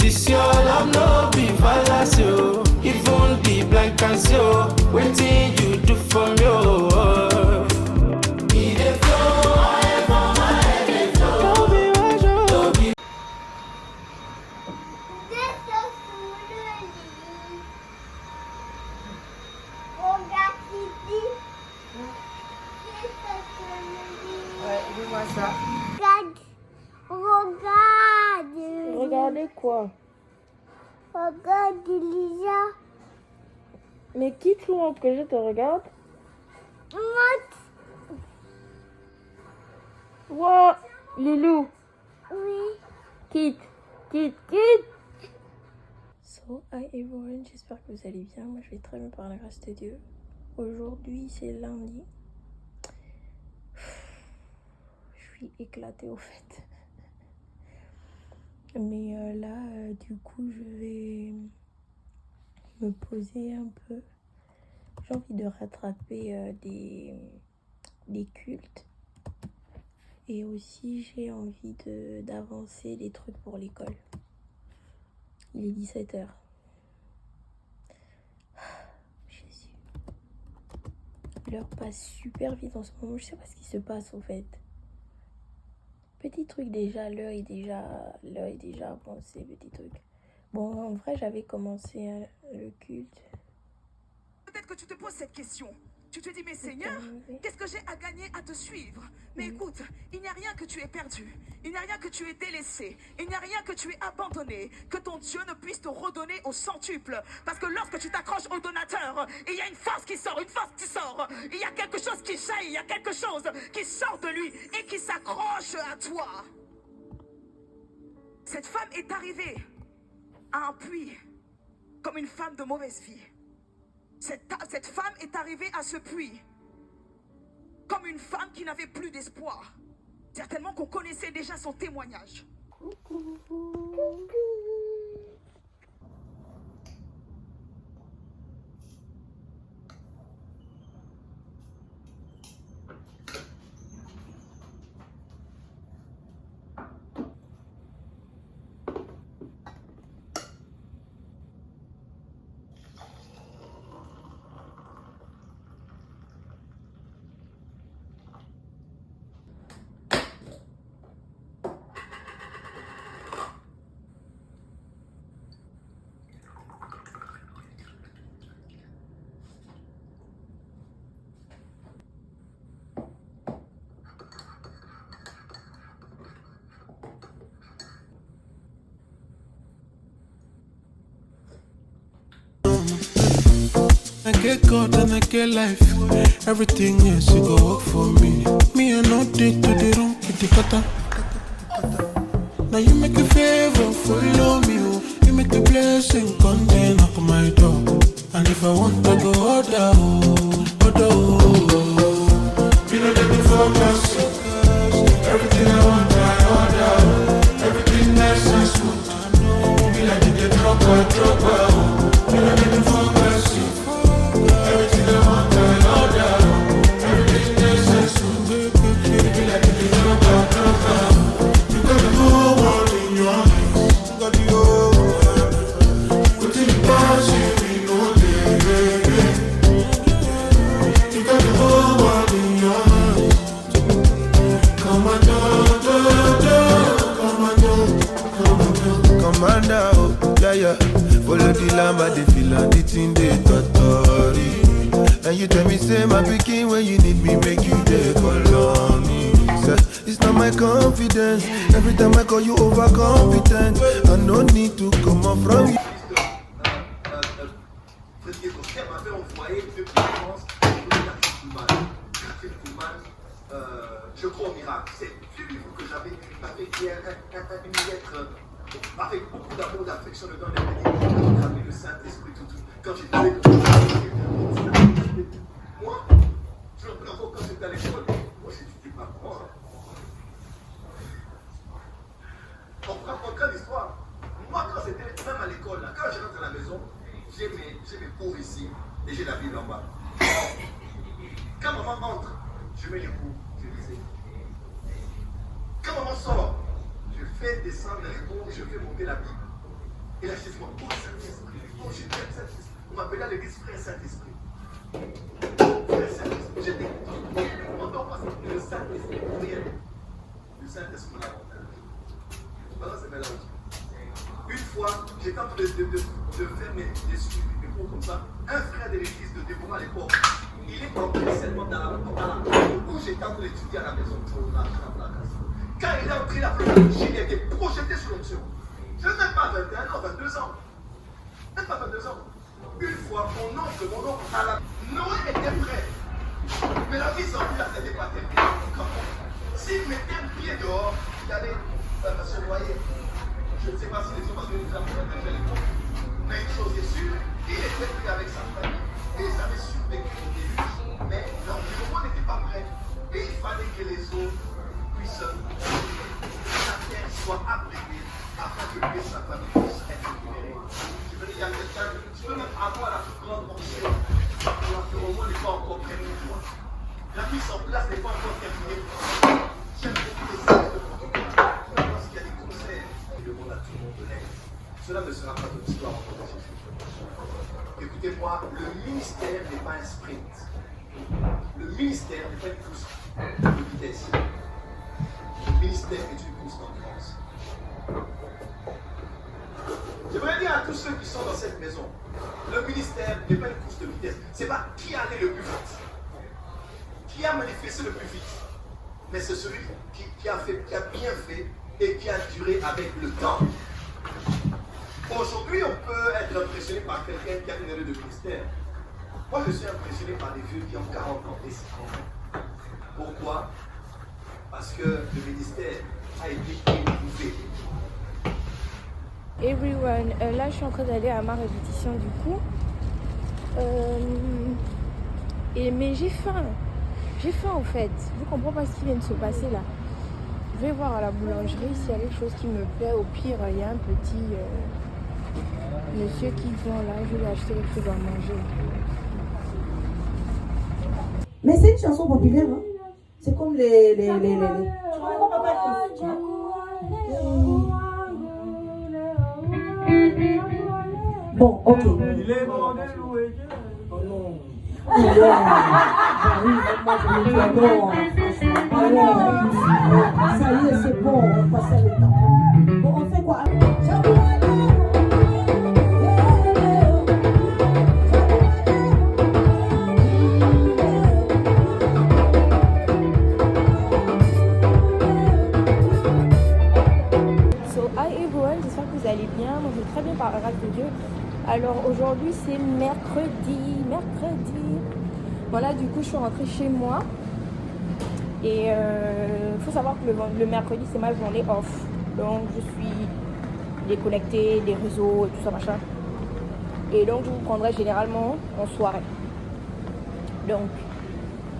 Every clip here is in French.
this your love no be fallacy, oh. Even the blind can see, oh. Waiting you do for me, oh. It dey flow, I for my head dey flow. Don't be rush, oh. Don't be. Ouais, dis-moi ça. Regarde. Regardez quoi? Regarde Lisa. Mais quitte tout montre que je te regarde. Wow, Lilou. Oui. Quitte. So, hi everyone, j'espère que vous allez bien. Moi je vais très bien par la grâce de Dieu. Aujourd'hui c'est lundi. Je suis éclatée au fait. Mais là, du coup, je vais me poser un peu. J'ai envie de rattraper des cultes. Et aussi, j'ai envie d'avancer des trucs pour l'école. Il est 17h. Jésus. L'heure passe super vite en ce moment. Je sais pas ce qui se passe au fait. Petit truc déjà, l'heure est déjà avancée, petit truc. Bon, en vrai, j'avais commencé le culte. Peut-être que tu te poses cette question. Tu te dis, mais Seigneur, qu'est-ce que j'ai à gagner à te suivre? Mais écoute, il n'y a rien que tu aies perdu. Il n'y a rien que tu aies délaissé. Il n'y a rien que tu aies abandonné. Que ton Dieu ne puisse te redonner au centuple. Parce que lorsque tu t'accroches au donateur, il y a une force qui sort, une force qui sort. Il y a quelque chose qui jaillit, il y a quelque chose qui sort de lui et qui s'accroche à toi. Cette femme est arrivée à un puits comme une femme de mauvaise vie. Cette femme est arrivée à ce puits comme une femme qui n'avait plus d'espoir. Certainement qu'on connaissait déjà son témoignage. I get God and I get life. Everything else you go work for me. Me I no dig to the wrong kitty cutter. Now you make a favor, follow me. Oh. You make the blessing come then knock on my door. And if I want to go order, you know that the focus. Everything I want I order. Everything nice and smooth. Be like the dropper. You know that the focus. Follow the llama, they feel and the thing they totori. And you tell me, say my picking when you need me, make you take on me. It's not my confidence. Every time I call you overconfident, I no need to come up from you. Je crois au miracle. C'est du livre que j'avais avec hier, une lettre avec beaucoup d'amour, d'affection dedans, avec le Saint-Esprit, tout. Quand j'étais à l'école, moi, je me rappelle quand j'étais à l'école, moi j'étudie pas moi. On prend l'histoire. Moi, quand c'était même à l'école, quand je rentre à la maison, j'ai mes cours ici et j'ai la Bible en bas. Quand maman entre, je mets les cours, je lisais. Quand maman sort, je fais descendre les cours, je fais monter la Bible. Et là, je dis, oh Saint-Esprit, oh je t'aime Saint-Esprit. On m'appelait à l'église Frère Saint-Esprit. Frère Saint-Esprit, j'étais content parce que le Saint-Esprit, rien. Le Saint-Esprit m'a l'avantage. Voilà, c'est mélange. Une fois, j'étais en train de faire des suivis, des cours comme ça. Un frère de l'église de Déborah à l'époque, il est entré seulement dans la où j'étais en train d'étudier à la maison. Quand il est entré, la première fois, il était projeté sur l'onction. Je n'ai même pas 21 ans, 22 ans. Même pas 22 ans. Une fois, mon oncle à la... Noé était prêt. Mais la vie sans lui, elle n'était pas terminée. S'il mettait un pied dehors, il allait se noyer. Je ne sais pas si les hommes avaient une femme pour à l'époque. Mais une chose est sûre, il était pris avec sa famille. Et ils avaient survécu au début. Mais l'environnement n'était pas prêt. Et il fallait que les eaux puissent, la terre soit abrévée afin que lui et sa famille puissent être libérés. Je veux dire, il y a quelqu'un, tu peux même avoir la plus grande pensée. L'environnement n'est pas encore prêt pour toi. La mise en place n'est pas encore terminée. J'aime beaucoup les services de protocole. Lorsqu'il y a des concerts, il demande à tout le monde de l'aide. Cela ne sera pas notre histoire en tant que Jésus. Écoutez-moi, le ministère n'est pas un sprint. Le ministère n'est pas une course de vitesse. Le ministère est une course d'endurance. J'aimerais dire à tous ceux qui sont dans cette maison, le ministère n'est pas une course de vitesse. Ce n'est pas qui allait le plus vite, qui a manifesté le plus vite, mais c'est celui qui a bien fait et qui a duré avec le temps. Aujourd'hui, on peut être impressionné par quelqu'un qui a une année de ministère. Moi, je suis impressionné par des vieux qui ont 40 ans et 50 ans. Pourquoi? Parce que le ministère a été éprouvé. Everyone, là je suis en train d'aller à ma répétition du coup. Mais j'ai faim. J'ai faim en fait. Je comprends pas ce qui vient de se passer là. Je vais voir à la boulangerie s'il y a quelque chose qui me plaît. Au pire, il y a un petit monsieur qui vend là. Je vais lui acheter quelque chose à manger. Mais c'est une chanson populaire, hein? C'est comme les... Tu comprends pas Patrick? Bon, ok. Il est bon de louer Dieu. Oh non. Oui, moi je me dis non, franchement. Alors, ça y est, c'est bon, on passe à l'étape. Bon, on fait quoi? J'espère que vous allez bien. Moi je vais très bien par la grâce de Dieu. Alors aujourd'hui c'est mercredi. Voilà, du coup je suis rentrée chez moi. Et il faut savoir que le mercredi c'est ma journée off. Donc je suis déconnectée des réseaux et tout ça machin. Et donc je vous prendrai généralement en soirée. Donc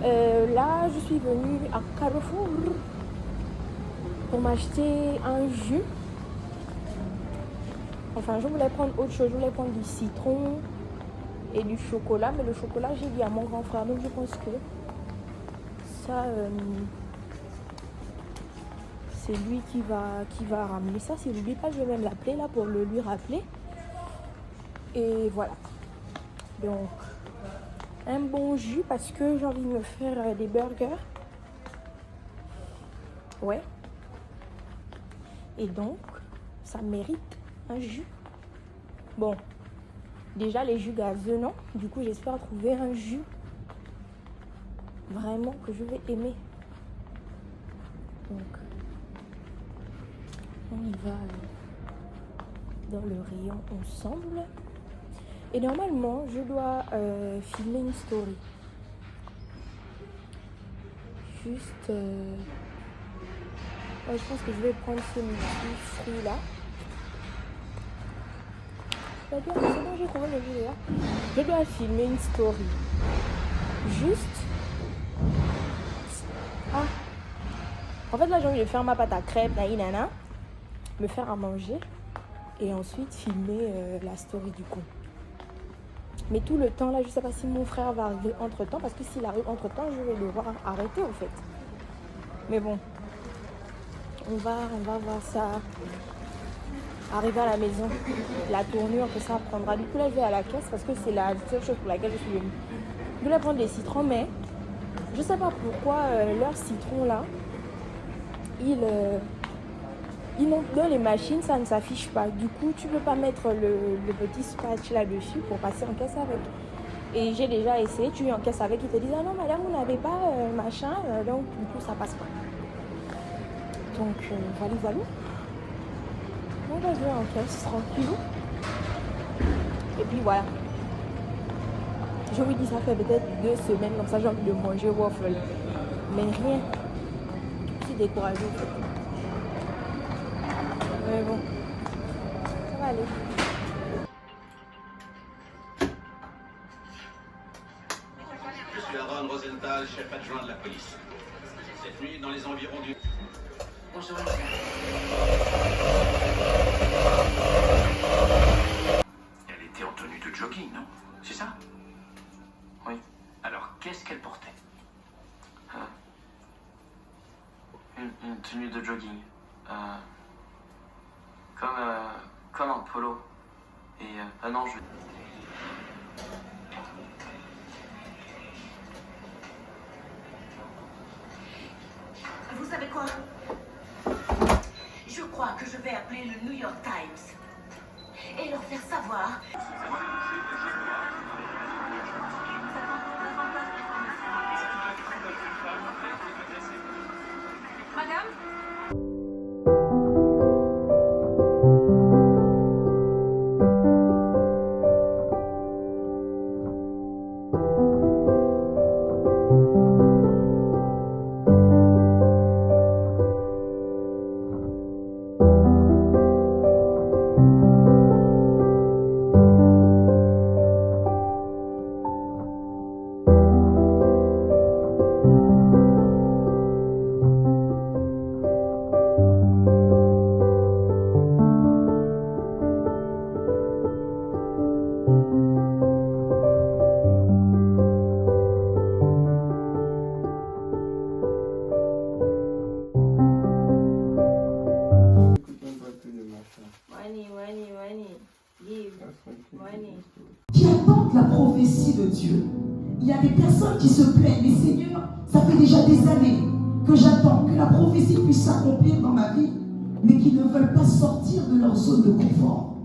là je suis venue à Carrefour pour m'acheter un jus. Enfin, je voulais prendre autre chose. Je voulais prendre du citron et du chocolat. Mais le chocolat, j'ai dit à mon grand frère. Donc, je pense que ça, c'est lui qui va ramener ça. S'il n'oublie pas, je vais même l'appeler là pour le lui rappeler. Et voilà. Donc, un bon jus parce que j'ai envie de me faire des burgers. Ouais. Et donc, ça mérite un jus. Bon, déjà les jus gazeux, non. Du coup, j'espère trouver un jus vraiment que je vais aimer. Donc, on y va dans le rayon ensemble. Et normalement, je dois filmer une story. Juste... je pense que je vais prendre ce fruit là. C'est bon, j'ai trouvé le jus là. Je dois filmer une story. Juste. Ah. En fait, là, j'ai envie de faire ma pâte à crêpes, naïnana. Me faire à manger. Et ensuite, filmer la story du coup. Mais tout le temps, là, je sais pas si mon frère va arriver entre temps. Parce que s'il arrive entre temps, je vais devoir arrêter, en fait. Mais bon. On va voir ça arriver à la maison, la tournure que ça prendra. Du coup, là, je vais à la caisse parce que c'est la seule chose pour laquelle je suis venue. Je voulais prendre des citrons, mais je sais pas pourquoi leur citron là, ils n'ont dans les machines, ça ne s'affiche pas. Du coup, tu peux pas mettre le petit patch là-dessus pour passer en caisse avec. Et j'ai déjà essayé, tu es en caisse avec, ils te disent ah non madame, vous n'avez pas machin, donc du coup ça passe pas. Donc voilà. On va jouer en caisse tranquille. Et puis voilà. Je vous dis, ça fait peut-être 2 semaines comme ça, j'ai envie de manger waffle. Mais rien. Je suis découragée. Mais bon, ça va aller. Je suis Aaron Rosenthal, chef adjoint de la police. Cette nuit, dans les environs du... Bonjour, monsieur. Elle était en tenue de jogging, non? C'est ça? Oui. Alors, qu'est-ce qu'elle portait? Une tenue de jogging. Comme un polo. Et non, Vous savez quoi? Je crois que je vais appeler le New York Times et leur faire savoir. Madame? Qui attendent la prophétie de Dieu. Il y a des personnes qui se plaignent, mais Seigneur, ça fait déjà des années que j'attends que la prophétie puisse s'accomplir dans ma vie, mais qui ne veulent pas sortir de leur zone de confort.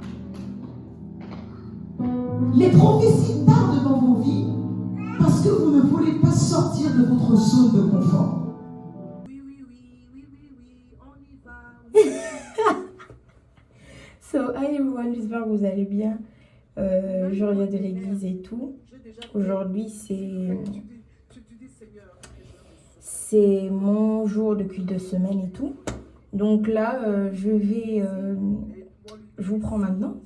Les prophéties tardent dans vos vies parce que vous ne voulez pas sortir de votre zone de confort. Oui, on y va. So, hi everyone, j'espère que vous allez bien. Je reviens de l'église et tout. Aujourd'hui, c'est mon jour depuis 2 semaines et tout. Donc là, je vous prends maintenant.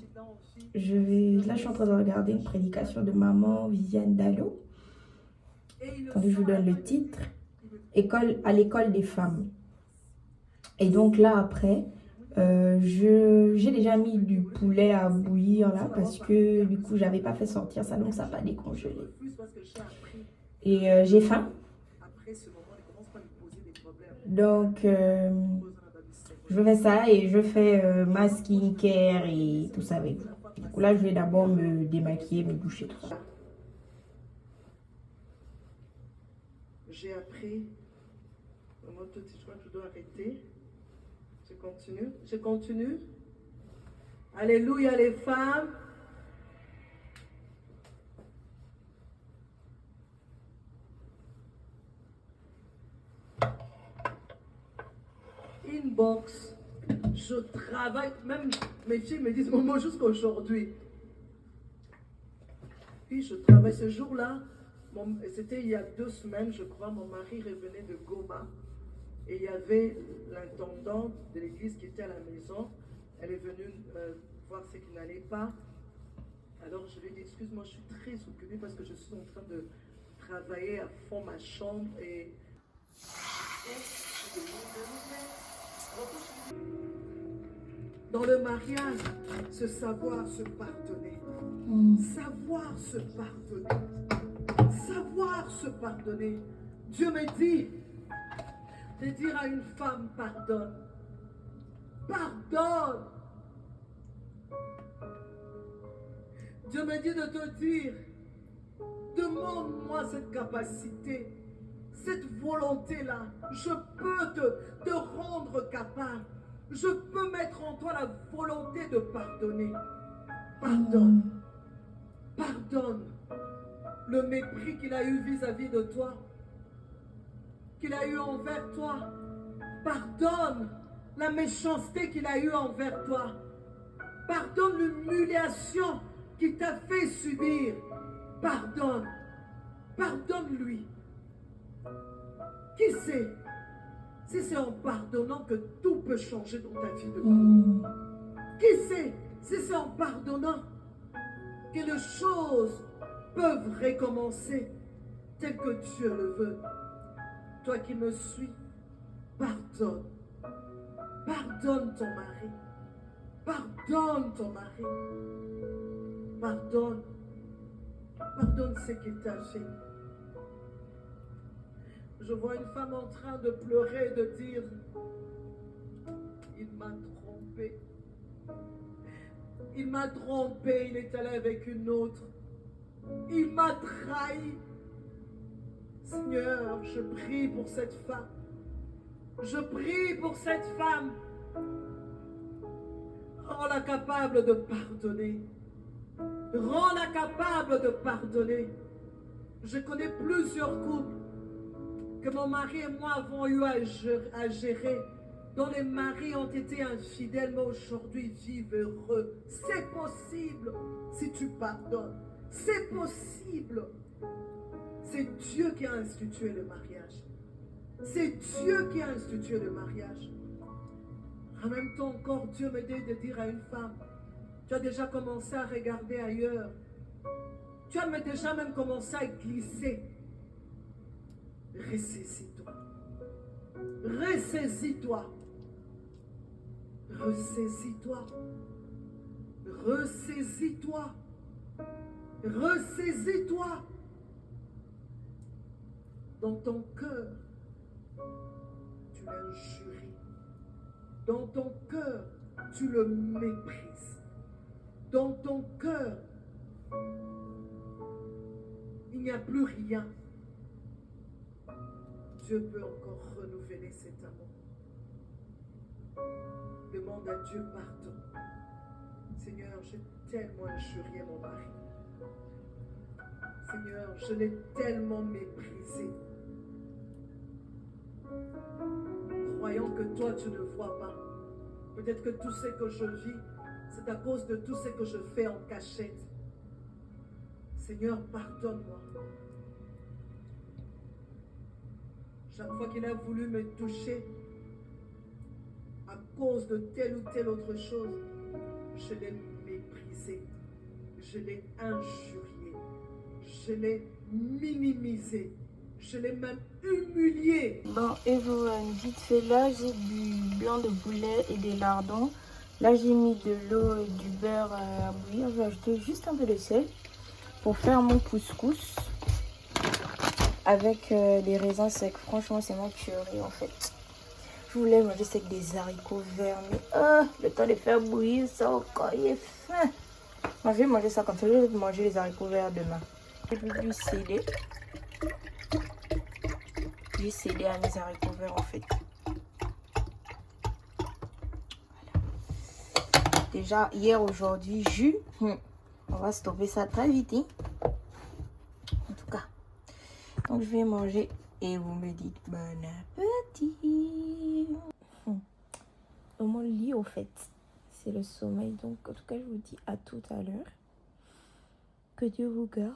Là, je suis en train de regarder une prédication de maman Viviane Dallot. Attendez, je vous donne le titre. À l'école des femmes. Et donc là, après, j'ai déjà mis du poulet à bouillir là parce que du coup, j'avais pas fait sortir ça, donc ça n'a pas décongelé. Et j'ai faim. Donc, je fais ça et je fais ma skincare et tout ça avec vous. Du coup, là, je vais d'abord me démaquiller, me doucher, tout ça. J'ai appris. Vraiment, tout, je crois que je dois arrêter. Je continue. Alléluia les femmes. Inbox. Je travaille, même mes filles me disent, maman, jusqu'aujourd'hui. Puis je travaille ce jour-là. C'était il y a 2 semaines, je crois, mon mari revenait de Goma. Et il y avait l'intendante de l'église qui était à la maison. Elle est venue voir ce qui n'allait pas. Alors je lui ai dit, excuse-moi, je suis très occupée parce que je suis en train de travailler à fond ma chambre. Et dans le mariage, ce savoir se pardonner. Savoir se pardonner. Savoir se pardonner. Dieu me dit de dire à une femme pardonne. Pardonne. Dieu me dit de te dire, demande-moi cette capacité, cette volonté-là. Je peux te rendre capable. Je peux mettre en toi la volonté de pardonner. Pardonne. Pardonne le mépris qu'il a eu vis-à-vis de toi, qu'il a eu envers toi. Pardonne la méchanceté qu'il a eu envers toi. Pardonne l'humiliation qu'il t'a fait subir. Pardonne. Pardonne-lui. Qui sait si c'est en pardonnant que tout peut changer dans ta vie de couple? Qui sait si c'est en pardonnant que les choses peuvent recommencer tel que Dieu le veut? Toi qui me suis, pardonne. Pardonne ton mari. Pardonne ton mari. Pardonne. Pardonne ce qu'il t'a fait. Je vois une femme en train de pleurer, de dire, il m'a trompé. Il m'a trompé, il est allé avec une autre. Il m'a trahi. Seigneur, je prie pour cette femme. Je prie pour cette femme. Rends-la capable de pardonner. Rends-la capable de pardonner. Je connais plusieurs couples que mon mari et moi avons eu à gérer, dont les maris ont été infidèles, mais aujourd'hui vivent heureux. C'est possible si tu pardonnes. C'est possible. C'est Dieu qui a institué le mariage. C'est Dieu qui a institué le mariage. En même temps, encore, Dieu me dit de dire à une femme, tu as déjà commencé à regarder ailleurs. Tu as déjà même commencé à glisser. Ressaisis-toi. Ressaisis-toi. Ressaisis-toi. Ressaisis-toi. Ressaisis-toi. Dans ton cœur, tu l'injuries. Dans ton cœur, tu le méprises. Dans ton cœur, il n'y a plus rien. Dieu peut encore renouveler cet amour. Demande à Dieu pardon. Seigneur, j'ai tellement injurié mon mari. Seigneur, je l'ai tellement méprisé. Croyant que toi, tu ne vois pas. Peut-être que tout ce que je vis, c'est à cause de tout ce que je fais en cachette. Seigneur, pardonne-moi. Chaque fois qu'il a voulu me toucher, à cause de telle ou telle autre chose, je l'ai méprisé, je l'ai injurié, je l'ai minimisé, je l'ai même humilié. Bon, everyone, vite fait, là j'ai du blanc de poulet et des lardons. Là j'ai mis de l'eau et du beurre à bouillir. Je vais ajouter juste un peu de sel pour faire mon couscous avec des raisins secs. Franchement, c'est mon curry en fait. Je voulais manger ça avec des haricots verts, mais le temps de faire bouillir ça encore, il est faim. Moi, je vais manger ça comme ça. Je vais manger les haricots verts demain. Je vais lui sceller. J'ai scellé à mes haricots verts en fait. Voilà. Déjà, hier, aujourd'hui, jus. On va stopper ça très vite. Hein? En tout cas. Donc, je vais manger et vous me dites bon appétit. Dans mon lit, au fait, c'est le sommeil. Donc, en tout cas, je vous dis à tout à l'heure. Que Dieu vous garde.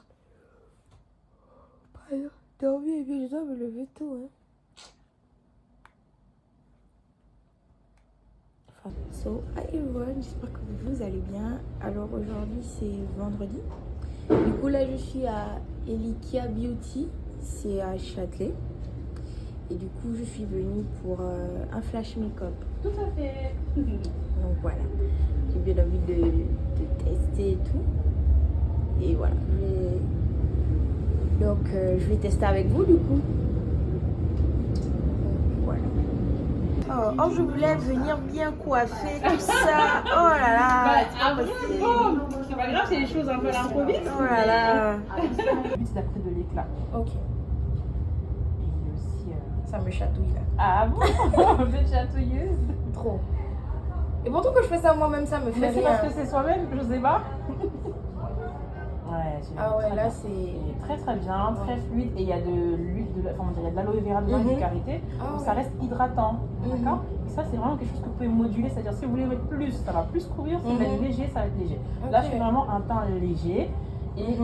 Pardon. Dormir et puis je dois me lever tôt. Hein. So, hi everyone, j'espère que vous allez bien. Alors aujourd'hui c'est vendredi. Du coup là je suis à Elikia Beauty, c'est à Châtelet. Et du coup je suis venue pour un flash make-up. Tout à fait. Donc voilà, j'ai bien envie de tester et tout. Et voilà, donc je vais tester avec vous du coup. Voilà. Oh, je voulais venir bien coiffer, tout ça. Oh là là. Après, bon, c'est pas grave, c'est des choses un peu à l'improviste. Oh là là. Le but, c'est d'apporter de l'éclat. Ok. Et aussi... Ça me chatouille là. Ah bon? Un peu chatouilleuse. Trop. Et pourtant que je fais ça moi-même, ça me fait Mais c'est rien. parce que c'est soi-même, je sais pas. Ouais, Ah ouais, là c'est... c'est très très bien, très fluide et il y a de l'huile, il y a de l'aloe vera dedans, du karité, donc ça reste hydratant, d'accord? Et ça c'est vraiment quelque chose que vous pouvez moduler, c'est-à-dire si vous voulez mettre plus, ça va plus courir, si vous voulez être léger, ça va être léger. Là je fais vraiment un teint léger et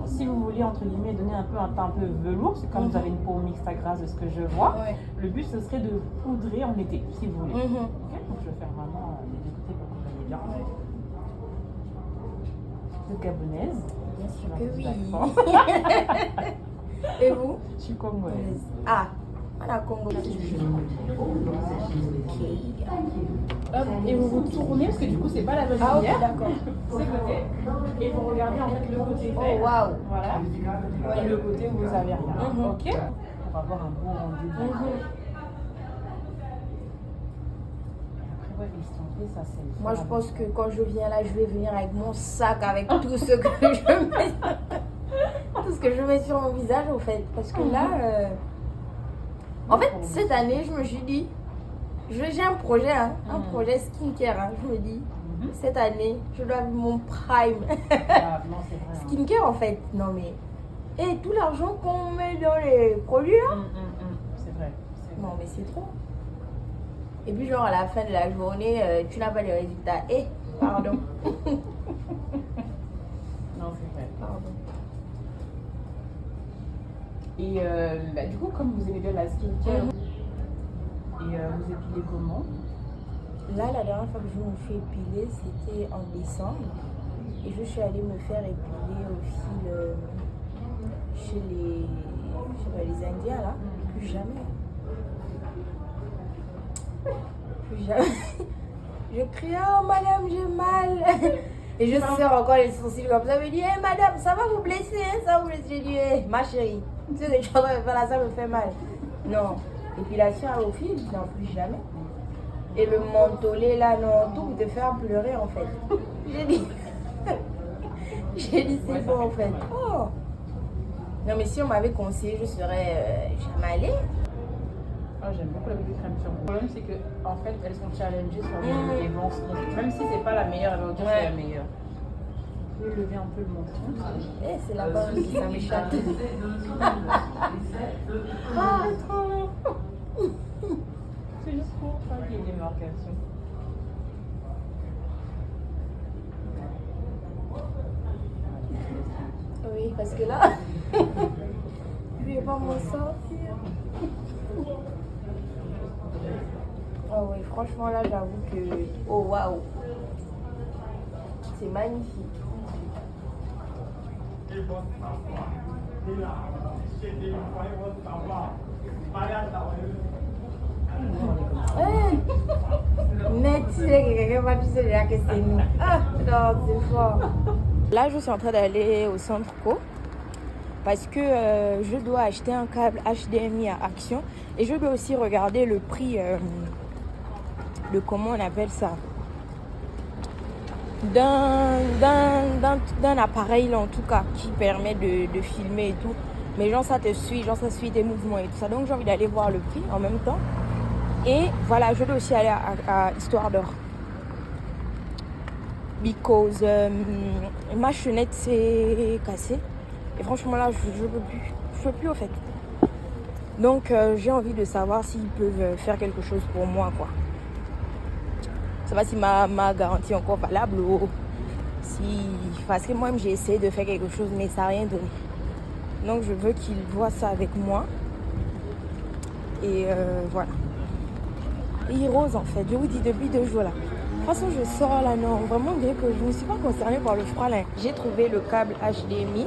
si vous voulez entre guillemets donner un peu un teint un peu velours, c'est comme vous avez une peau mixte à grasse de ce que je vois, le but ce serait de poudrer en été si vous voulez. Ok, donc je vais faire vraiment les deux côtés pour que vous voyez bien. De gabonaise. Bien sûr que oui. Et vous? Je suis congolaise. Ah, voilà, congolaise. Hop, et vous vous tournez parce que du coup c'est pas la même Ah ok, lumière. d'accord. C'est côté. Et vous regardez en fait le côté fait. Oh waouh. Voilà. Et le côté où vous avez rien. Ok. Pour avoir un beau rendu. Ouais, estomper, ça c'est. Moi je pense que quand je viens là, je vais venir avec mon sac, avec tout ce que je mets, tout ce que je mets sur mon visage au fait. Parce que là, en fait cette année je me suis dit, j'ai un projet, hein, un projet skincare. Hein, je me dis, cette année je dois avoir mon prime. Ah, non, c'est vrai. Skincare en fait, non mais. Et tout l'argent qu'on met dans les produits là. C'est vrai. Non mais c'est trop. Et puis genre à la fin de la journée, tu n'as pas les résultats. Eh, pardon. Non, c'est vrai. Pardon. Et du coup, comme vous aimez bien la skincare, et vous épilez comment? Là, la dernière fois que je me suis épilée, c'était en décembre. Et je suis allée me faire épiler au fil chez les Indiens là. Plus jamais. Plus jamais. Je crie, oh madame, j'ai mal. Et je serre encore les sourcils comme ça. Je me dis, hey, madame, ça va vous blesser, hein, ça va vous blesser. J'ai dit, hey, ma chérie, tu sais, je suis en train de faire là, ça me fait mal. Non. Épilation au fil, non, plus jamais. Et le mentholé là, non, tout te faire pleurer en fait. J'ai dit, c'est bon en fait. Oh. Non, mais si on m'avait conseillé, je serais jamais allée. Ah, j'aime beaucoup la beauty crème sur vous. Le problème, c'est que en fait, elles sont challengées sur les blancs. Donc, même si c'est pas la meilleure, elle va vous dire que c'est la meilleure. Vous pouvez lever un peu le menton. Eh, c'est la base qui ça m'échappe. Ah, trop. C'est juste pour pas qu'il y ait des marcations. Oui, parce que là, je vais pas m'en sortir. Oh oui, franchement là, j'avoue que... Oh waouh. C'est magnifique. Net, tu sais que quelqu'un va dire déjà que c'est nous. Ah, non, c'est fort. Là, je suis en train d'aller au centre Co parce que je dois acheter un câble HDMI à Action et je dois aussi regarder le prix de comment on appelle ça, d'un appareil là, en tout cas qui permet de filmer et tout. Mais genre ça te suit, genre ça suit tes mouvements et tout ça. Donc j'ai envie d'aller voir le prix en même temps. Et voilà, je dois aussi aller à Histoire d'Or. Because ma chenette s'est cassée. Et franchement là, je peux plus. Je peux plus au fait. Donc j'ai envie de savoir s'ils peuvent faire quelque chose pour moi quoi. Je sais pas si ma garantie est encore valable ou si... Parce que moi j'ai essayé de faire quelque chose mais ça n'a rien donné. Donc je veux qu'ils voient ça avec moi. Et voilà. Et rose en fait, je vous dis depuis 2 jours là. De toute façon je sors là, non, vraiment dès que je ne suis pas concernée par le froid là. J'ai trouvé le câble HDMI.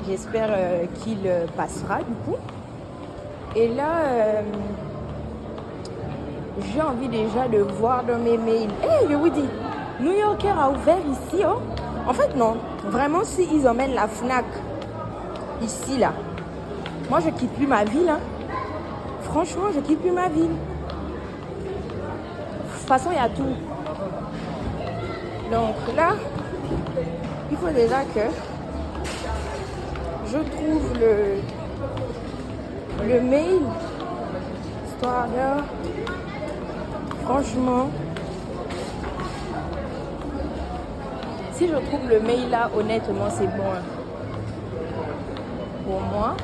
J'espère qu'il passera du coup. Et là, j'ai envie déjà de voir dans mes mails. Je vous dis, New Yorker a ouvert ici. Oh. En fait non, vraiment si ils emmènent la Fnac ici là, moi je quitte plus ma ville. Hein. Franchement, je quitte plus ma ville. toute façon, il y a tout. Donc là, il faut déjà que je trouve le mail, histoire de... Franchement, si je trouve le mail là, honnêtement, c'est bon. Hein. Pour moi.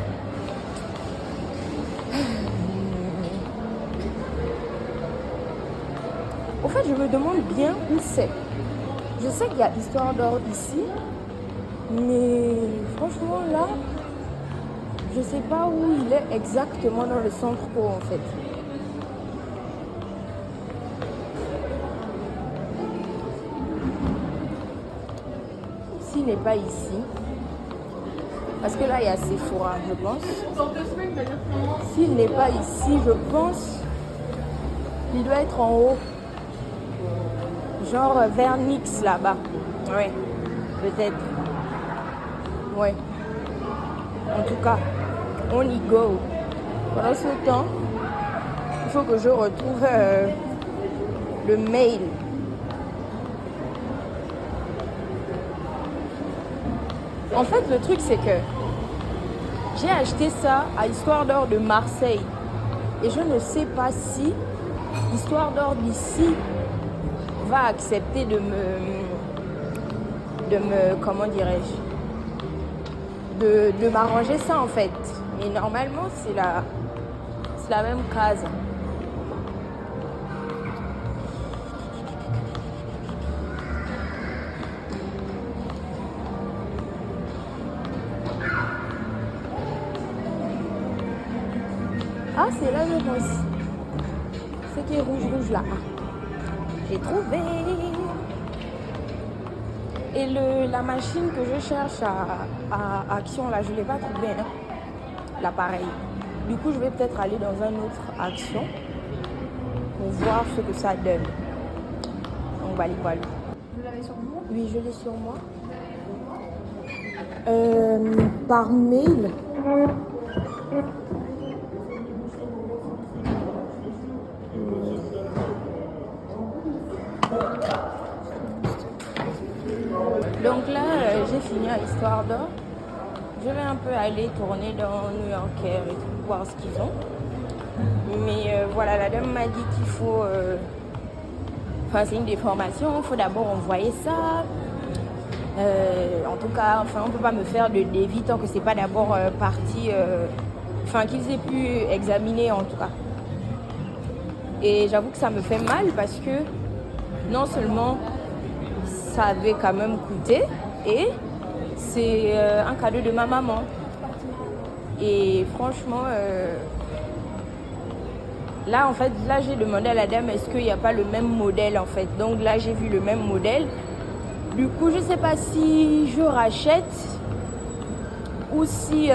Au fait, je me demande bien où c'est. Je sais qu'il y a Histoire d'Or ici, mais franchement là, je sais pas où il est exactement dans le centre pro en fait. S'il n'est pas ici, parce que là il y a Sephora, je pense. S'il n'est pas ici, je pense qu'il doit être en haut. Genre vers Nix là-bas. Ouais, peut-être. Ouais. En tout cas, on y go. Pendant ce temps, il faut que je retrouve le mail. En fait, le truc, c'est que j'ai acheté ça à Histoire d'Or de Marseille. Et je ne sais pas si Histoire d'Or d'ici va accepter de me comment dirais-je, de m'arranger ça en fait. Mais normalement c'est la même case. Ah, c'est là je pense. C'est qui est rouge là. J'ai trouvé. Et la machine que je cherche à Action, là, je ne l'ai pas trouvé, hein, l'appareil. Du coup, je vais peut-être aller dans un autre Action pour voir ce que ça donne. Donc, voilà. Vous l'avez sur vous? Oui, je l'ai sur moi. Par mail. Donc là, j'ai fini à Histoire d'Or. Je vais un peu aller tourner dans New Yorker et tout, voir ce qu'ils ont. Mais voilà, la dame m'a dit qu'il faut... Enfin, c'est une déformation, il faut d'abord envoyer ça. En tout cas, enfin, on ne peut pas me faire de devis tant que c'est pas d'abord parti... Enfin, qu'ils aient pu examiner en tout cas. Et j'avoue que ça me fait mal parce que non seulement... ça avait quand même coûté et c'est un cadeau de ma maman. Et franchement, là en fait, là j'ai demandé à la dame est-ce qu'il n'y a pas le même modèle en fait. Donc là j'ai vu le même modèle. Du coup je sais pas si je rachète ou si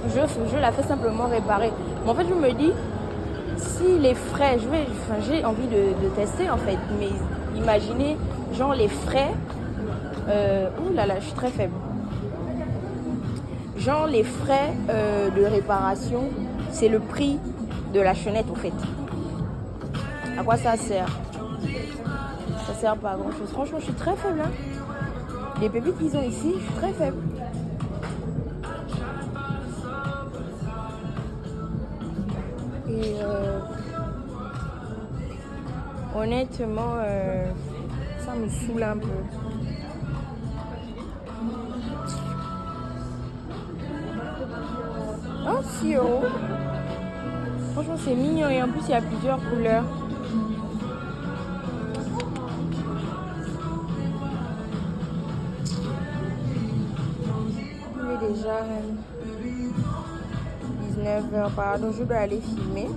je la fais simplement réparer. Mais en fait je me dis si les frais, j'ai envie de tester en fait, mais imaginez, genre les frais, ouh là là, je suis très faible. Genre les frais de réparation, c'est le prix de la chaînette en fait. À quoi ça sert? Ça sert pas à grand chose. Franchement, je suis très faible. Hein. Les pépites qu'ils ont ici, je suis très faible. Et honnêtement, ça me saoule un peu. Oh, 6 €. Franchement, c'est mignon et en plus, il y a plusieurs couleurs. Il est déjà 19h, pardon, je dois aller filmer.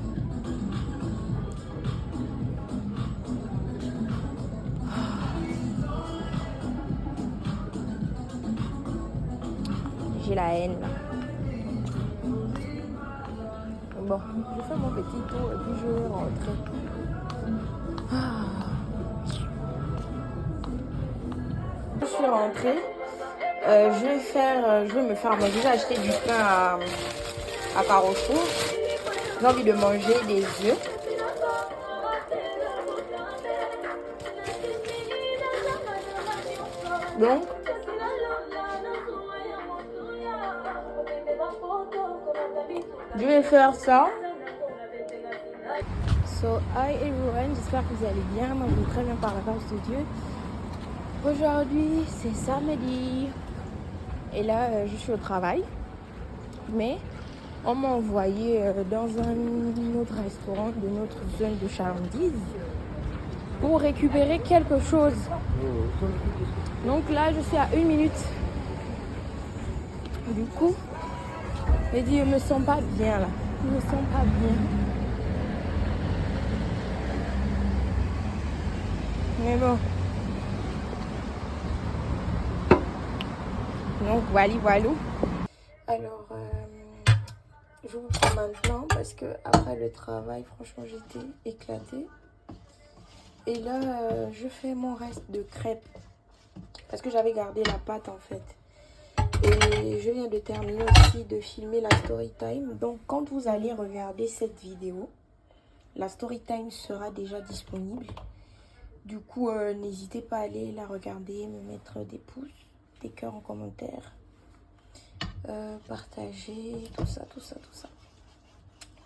J'ai la haine là. Bon, je fais mon petit tour et puis je vais rentrer. Je suis rentrée. Je vais me faire manger. J'ai acheté du pain à Carrefour. J'ai envie de manger des œufs. Donc, je vais faire ça. So, hi everyone, j'espère que vous allez bien. Moi, je vais très bien par la grâce de Dieu. Aujourd'hui, c'est samedi. Et là, je suis au travail. Mais on m'a envoyé dans un autre restaurant de notre zone de chalandise pour récupérer quelque chose. Donc là, je suis à 1 minute. Du coup, j'ai dit, je me sens pas bien là. Je me sens pas bien. Mais bon. Donc voilà. Alors, je vous prends maintenant parce que après le travail, franchement, j'étais éclatée. Et là, je fais mon reste de crêpes parce que j'avais gardé la pâte en fait. Et je viens de terminer aussi de filmer la story time. Donc, quand vous allez regarder cette vidéo, la story time sera déjà disponible. Du coup, n'hésitez pas à aller la regarder, me mettre des pouces, des cœurs en commentaire, partager, tout ça.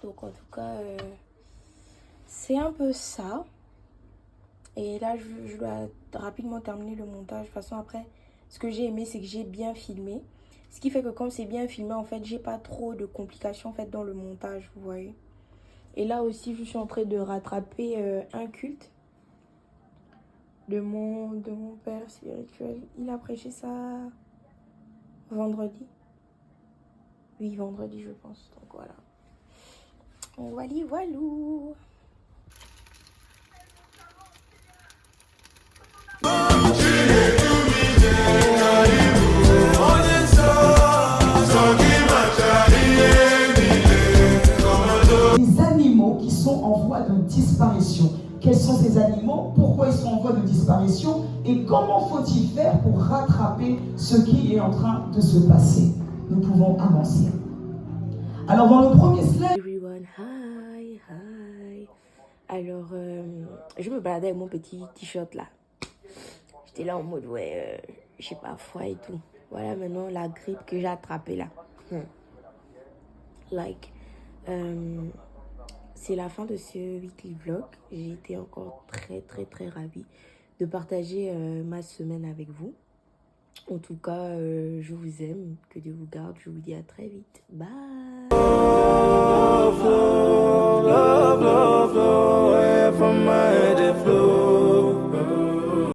Donc, en tout cas, c'est un peu ça. Et là, je dois rapidement terminer le montage. De toute façon, après, ce que j'ai aimé, c'est que j'ai bien filmé. Ce qui fait que comme c'est bien filmé, en fait, j'ai pas trop de complications en fait, dans le montage, vous voyez. Et là aussi, je suis en train de rattraper un culte de mon père spirituel. Il a prêché ça vendredi. Oui, vendredi, je pense. Donc voilà. Voilà. Les animaux qui sont en voie de disparition. Quels sont ces animaux? Pourquoi ils sont en voie de disparition? Et comment faut-il faire pour rattraper ce qui est en train de se passer? Nous pouvons avancer. Alors dans le premier slide... Everyone, hi. Alors, je me baladais avec mon petit t-shirt là. J'étais là en mode, je sais pas, froid et tout. Voilà maintenant la grippe que j'ai attrapée là. C'est la fin de ce weekly vlog. J'ai été encore très ravie de partager ma semaine avec vous. En tout cas, je vous aime. Que Dieu vous garde. Je vous dis à très vite. Bye. Love, from my head it flows.